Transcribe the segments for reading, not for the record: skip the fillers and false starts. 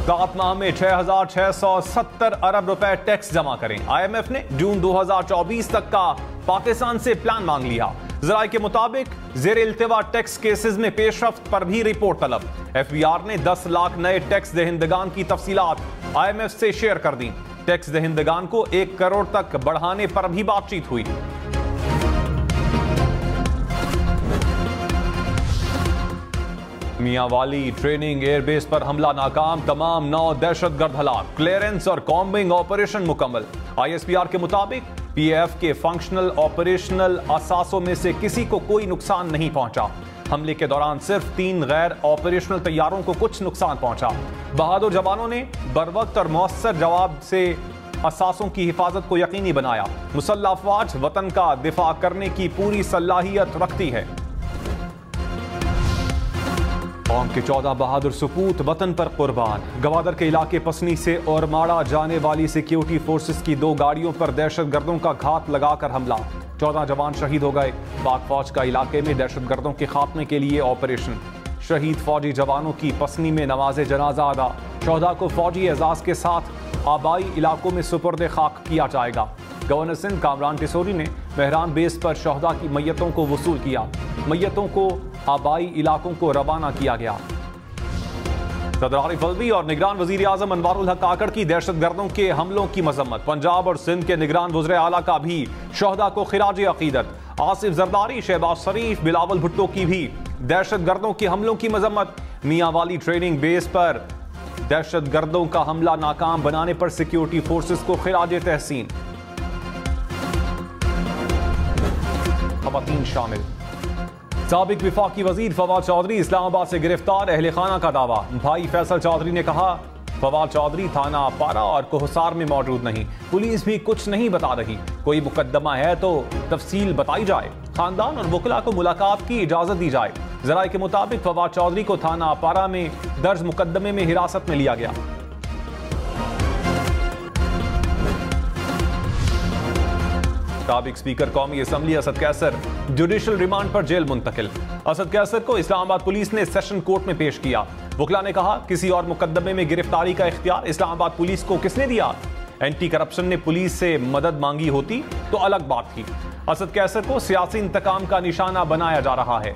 सात माह में 6,670 अरब रुपए टैक्स जमा करें। IMF ने जून 2024 तक का पाकिस्तान से प्लान मांग लिया। जराये के मुताबिक जेर इल्तिवा टैक्स केसेस में पेशरफ्त पर भी रिपोर्ट तलब। FBR ने 10 लाख नए टैक्स दहिंदगान की तफसीलात IMF से शेयर कर दी। टैक्स दहिंदगान को 1 करोड़ तक बढ़ाने पर भी बातचीत हुई। मियांवाली ट्रेनिंग एयरबेस पर हमला नाकाम, तमाम 9 दहशतगर्द हलाक, क्लियरेंस और कॉम्बिंग ऑपरेशन मुकम्मल। ISPR के मुताबिक PAF के फंक्शनल ऑपरेशनल असासों में से किसी को कोई नुकसान नहीं पहुंचा। हमले के दौरान सिर्फ 3 गैर ऑपरेशनल तैयारों को कुछ नुकसान पहुंचा। बहादुर जवानों ने बरवक्त और मौसर जवाब से असासों की हिफाजत को यकीनी बनाया। मुसल्लह अफवाज वतन का दिफा करने की पूरी सलाहियत रखती है। कौम के 14 बहादुर सपूत वतन पर कुर्बान। गवादर के इलाके पसनी से और माड़ा जाने वाली सिक्योरिटी फोर्सेस की 2 गाड़ियों पर दहशतगर्दों का घात लगाकर हमला, 14 जवान शहीद हो गए। पाक फौज का इलाके में दहशतगर्दों के खात्मे के लिए ऑपरेशन। शहीद फौजी जवानों की पसनी में नमाज जनाजा अदा। शोहदा को फौजी एजाज के साथ आबाई इलाकों में सुपुर्द खाक किया जाएगा। गवर्नर सिंध कामरान टिसोरी ने मेहरान बेस पर शोहदा की मैयतों को वसूल किया। मैयतों को आबाई इलाकों को रवाना किया गया। सदर आरिफ अलवी और निगरान वजीर आजम अनवारुल हक काकड़ की दहशतगर्दों के हमलों की मजम्मत। पंजाब और सिंध के निगरान वज़ीर आला का भी शोहदा को खिराज अकीदत। आसिफ जरदारी, शहबाज शरीफ, बिलावल भुट्टो की भी दहशतगर्दों के हमलों की मजम्मत। मियांवाली ट्रेनिंग बेस पर दहशतगर्दों का हमला नाकाम बनाने पर सिक्योरिटी फोर्सेस को खिराज तहसीन। खवातीन शामिल। साबिक विफाकी वजीर फवाद चौधरी इस्लामाबाद से गिरफ्तार, अहले खाना का दावा। भाई फैसल चौधरी ने कहा फवाद चौधरी थाना पारा और कोहसार में मौजूद नहीं, पुलिस भी कुछ नहीं बता रही। कोई मुकदमा है तो तफसील बताई जाए। खानदान और वकला को मुलाकात की इजाजत दी जाए। जराये के मुताबिक फवाद चौधरी को थाना पारा में दर्ज मुकदमे में हिरासत में लिया गया। साबिक स्पीकर कौमी assembly Asad Qaiser judicial remand पर जेल मुंतकिल। असद कैसर को इस्लामाबाद पुलिस ने सेशन कोर्ट में पेश किया। वकला ने कहा किसी और मुकदमे में गिरफ्तारी का इख्तियार इस्लामाबाद पुलिस को किसने दिया? एंटी करप्शन ने पुलिस से मदद मांगी होती तो अलग बात थी। असद कैसर को सियासी इंतकाम का निशाना बनाया जा रहा है।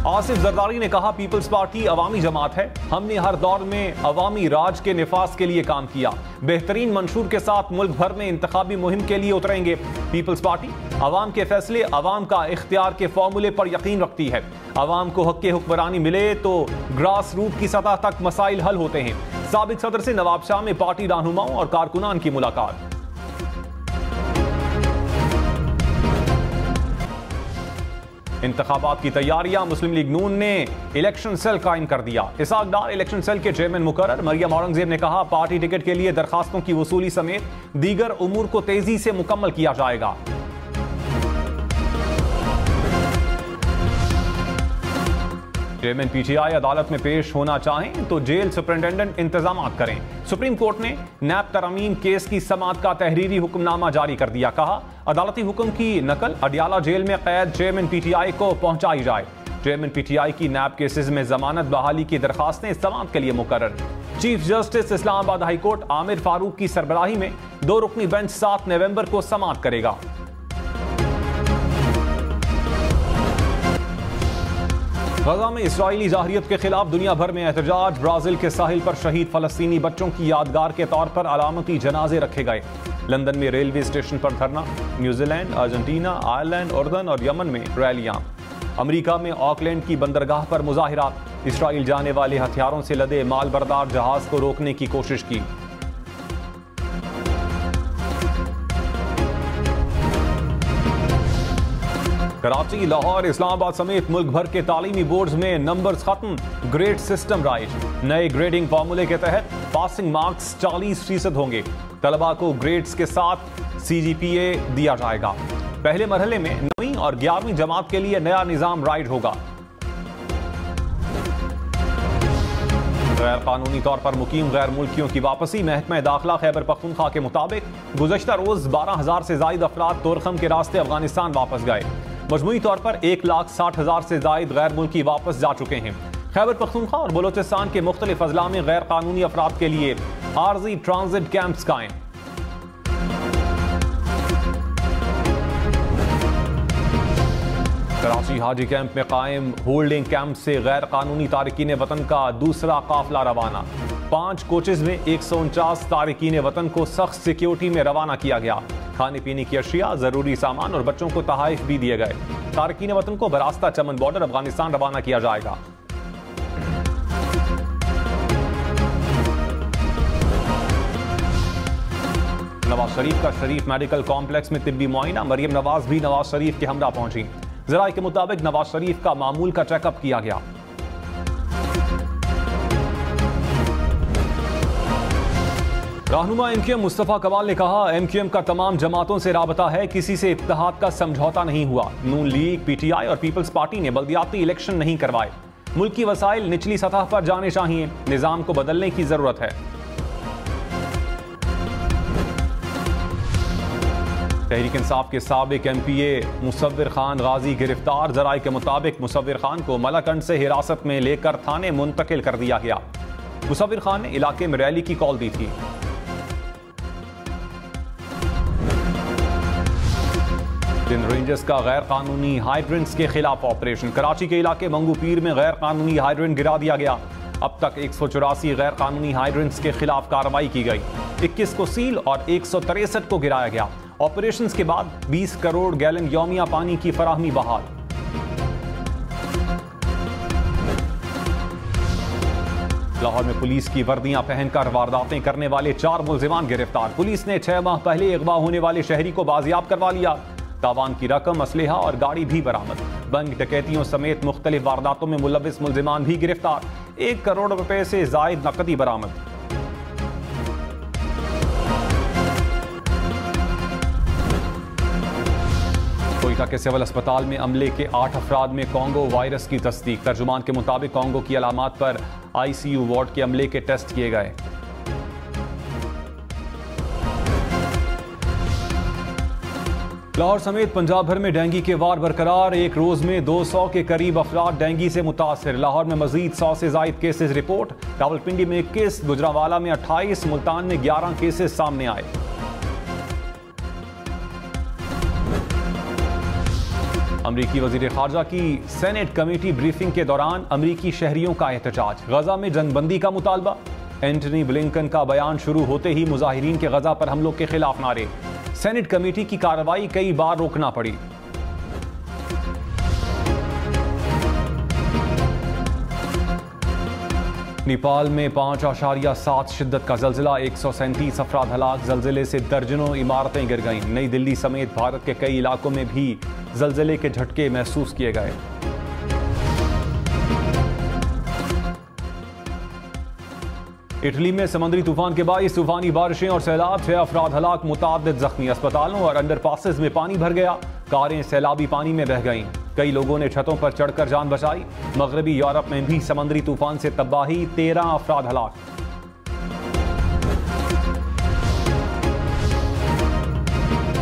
आसिफ जरदारी ने कहा पीपल्स पार्टी अवामी जमात है, हमने हर दौर में अवामी राज के निफाज के लिए काम किया। बेहतरीन मंशूर के साथ मुल्क भर में इंतखाबी मुहिम के लिए उतरेंगे। पीपल्स पार्टी अवाम के फैसले, अवाम का इख्तियार के फॉर्मूले पर यकीन रखती है। अवाम को हक हुक्मरानी मिले तो ग्रास रूट की सतह तक मसाइल हल होते हैं। साबिक सदर से नवाब शाह में पार्टी रहनुमाओं और कारकुनान की मुलाकात। इंतखाबात की तैयारियां, मुस्लिम लीग नून ने इलेक्शन सेल कायम कर दिया। इसाक डार इलेक्शन सेल के चेयरमैन मुकर्रर। मरियम औरंगजेब ने कहा पार्टी टिकट के लिए दरखास्तों की वसूली समेत दीगर उमूर को तेजी से मुकम्मल किया जाएगा। चेयरमैन PTI अदालत में पेश होना चाहें तो जेल सुपरिंटेंडेंट इंतजाम करें। सुप्रीम कोर्ट ने नैब तरमीम केस की समाअत का तहरीरी हुक्मनामा जारी कर दिया। कहा अदालती हुक्म की नकल अडियाला जेल में कैद चेयरमैन PTI को पहुंचाई जाए। चेयरमैन PTI की नैब केसेस में जमानत बहाली की दरखास्तें समाअत के लिए मुकर्रर। Chief justice Islamabad high court Aamir Farooq की सरबराही में 2 रुकनी बेंच 7 नवंबर को समाअत करेगा। गजा में इस्राईली जाहिरियत के खिलाफ दुनिया भर में एहतजाज। ब्राजील के साहिल पर शहीद फलस्तीनी बच्चों की यादगार के तौर पर अलामती जनाजे रखे गए। लंदन में रेलवे स्टेशन पर धरना। न्यूजीलैंड, अर्जेंटीना, आयरलैंड, उर्दन और यमन में रैलियां। अमेरिका में ऑकलैंड की बंदरगाह पर मुजाहिरात। इस्राईल जाने वाले हथियारों से लदे माल बरदार जहाज को रोकने की कोशिश की। कराची, लाहौर, इस्लामाबाद समेत मुल्क भर के तालीमी बोर्ड्स में नंबर्स खत्म, ग्रेड सिस्टम राइज। नए ग्रेडिंग फार्मूले के तहत पासिंग मार्क्स 40% होंगे। तलबा को ग्रेड्स के साथ CGPA दिया जाएगा। पहले मरहले में 9वीं और 11वीं जमात के लिए नया निजाम राइज होगा। गैर कानूनी तौर पर मुकीम गैर मुल्कियों की वापसी। महकमा दाखिला खैबर पख्तूनख्वा के मुताबिक गुज़श्ता रोज 12,000 से जायद अफराद तोरखम के रास्ते अफगानिस्तान वापस गए। मजमूई तौर पर 1,60,000 से जायद गैर मुल्की वापस जा चुके हैं। खैबर पख्तूनख्वा और बलोचिस्तान के मुख्तलिफ अजला में गैर कानूनी अफराद के लिए आर्जी ट्रांजिट कैंप्स कायम। कराची हाजी कैंप में कायम होल्डिंग कैंप से गैर कानूनी तारकीन वतन का दूसरा काफिला रवाना। 5 कोचेज में 149 तारकीन वतन को सख्त सिक्योरिटी में रवाना किया गया। खाने पीने की अशिया, जरूरी सामान और बच्चों को तहाइफ भी दिए गए। तारकीन वतन को बरास्ता चमन बॉर्डर अफगानिस्तान रवाना किया जाएगा। नवाज शरीफ का शरीफ मेडिकल कॉम्प्लेक्स में तिब्बी मुआयना। मरियम नवाज भी नवाज शरीफ के हमरा पहुंची। जराये के मुताबिक नवाज शरीफ का मामूल का चेकअप किया गया। रहनुमा एमक्यूएम मुस्तफा कमाल ने कहा, एमक्यूएम का तमाम जमातों से राबता है, किसी से इत्तेहाद का समझौता नहीं हुआ। नून लीग, पीटीआई और पीपल्स पार्टी ने बल्दियाती इलेक्शन नहीं करवाए। मुल्क की वसाइल निचली सतह पर जाने चाहिए, निजाम को बदलने की जरूरत है। तहरीक इंसाफ के साबिक एमपीए मुसव्विर खान गाजी गिरफ्तार। जराये के मुताबिक मुसव्विर खान को मलाकंड से हिरासत में लेकर थाने मुंतकिल कर दिया गया। मुसव्विर खान ने इलाके में रैली की कॉल दी थी। सिंध रेंजर्स का गैर कानूनी हाइड्रेंट्स के खिलाफ ऑपरेशन। कराची के इलाके मंगू पीर में गैर कानूनी हाइड्रेंट गिरा दिया गया। अब तक 184 गैर कानूनी हाइड्रेंट्स के खिलाफ कार्रवाई की गई। 21 को सील और 163 को गिराया गया। ऑपरेशंस के बाद 20 करोड़ गैलन यौमिया पानी की फराहमी बहाल। लाहौर में पुलिस की वर्दियां पहनकर वारदातें करने वाले 4 मुलजिमान गिरफ्तार। पुलिस ने 6 माह पहले अगवा होने वाले शहरी को बाजियाब करवा लिया। तावान की रकम, असलहा और गाड़ी भी बरामद। बैंक डकैतियों समेत मुख्तलिफ वारदातों में मुलविस मुलजिमान भी गिरफ्तार। 1 करोड़ रुपए से जायद नकदी बरामद। कोयटा के सिविल अस्पताल में अमले के 8 अफराद में कोंगो वायरस की तस्दीक। तर्जुमान के मुताबिक कोंगो की अलामात पर आईसीयू वार्ड के अमले के टेस्ट किए गए। लाहौर समेत पंजाब भर में डेंगू के वार बरकरार। एक रोज में 200 के करीब अफराद डेंगू से मुतासिर। लाहौर में मजीद 100 से जायद केसेस रिपोर्ट। रावलपिंडी में 21, गुजरांवाला में 28, मुल्तान में 11 केसेस सामने आए। अमरीकी वजीर खारजा की सेनेट कमेटी ब्रीफिंग के दौरान अमरीकी शहरियों का एहतजाज। गजा में जंगबंदी का मुतालबा। एंटनी ब्लिंकन का बयान शुरू होते ही मुजाहिरीन के गजा पर हमलों के खिलाफ नारे। सेनेट कमेटी की कार्रवाई कई बार रोकना पड़ी। नेपाल में 5.7 शिद्दत का जल्जिला। 137 अफराद हलाक। जल्जिले से दर्जनों इमारतें गिर गईं। नई दिल्ली समेत भारत के कई इलाकों में भी जल्जिले के झटके महसूस किए गए। इटली में समुद्री तूफान के बाइस तूफानी बारिशें और सैलाब। 6 अफराद हलाक, मुताद्दिद जख्मी। अस्पतालों और अंडरपासेस में पानी भर गया। कारें सैलाबी पानी में बह गईं। कई लोगों ने छतों पर चढ़कर जान बचाई। मगरबी यूरोप में भी समुद्री तूफान से तबाही। 13 अफराद हलाक।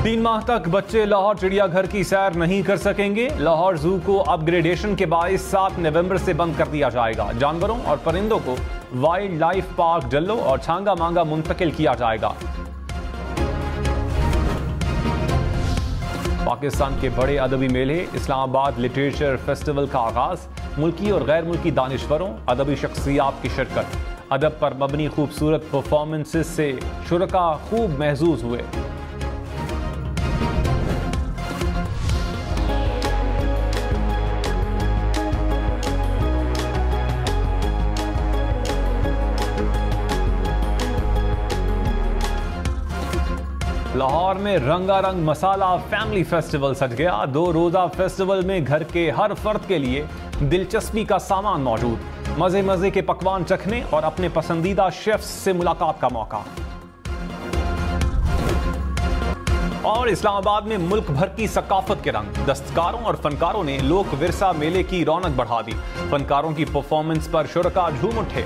तीन माह तक बच्चे लाहौर चिड़ियाघर की सैर नहीं कर सकेंगे। लाहौर जू को अपग्रेडेशन के बाइस 7 नवंबर से बंद कर दिया जाएगा। जानवरों और परिंदों को वाइल्ड लाइफ पार्क जल्लो और छांगा मांगा मुंतकिल किया जाएगा। पाकिस्तान के बड़े अदबी मेले इस्लामाबाद लिटरेचर फेस्टिवल का आगाज। मुल्की और गैर मुल्की दानिश्वरों, अदबी शख्सियात की शिरकत। अदब पर मबनी खूबसूरत परफॉर्मेंसेस से शुरका खूब महजूज हुए। लाहौर में रंगारंग मसाला फैमिली फेस्टिवल सज गया। 2 रोजा फेस्टिवल में घर के हर फर्द के लिए दिलचस्पी का सामान मौजूद। मजे मजे के पकवान चखने और अपने पसंदीदा शेफ्स से मुलाकात का मौका। और इस्लामाबाद में मुल्क भर की सकाफत के रंग। दस्तकारों और फनकारों ने लोक विरसा मेले की रौनक बढ़ा दी। फनकारों की परफॉर्मेंस पर शुरका झूम उठे।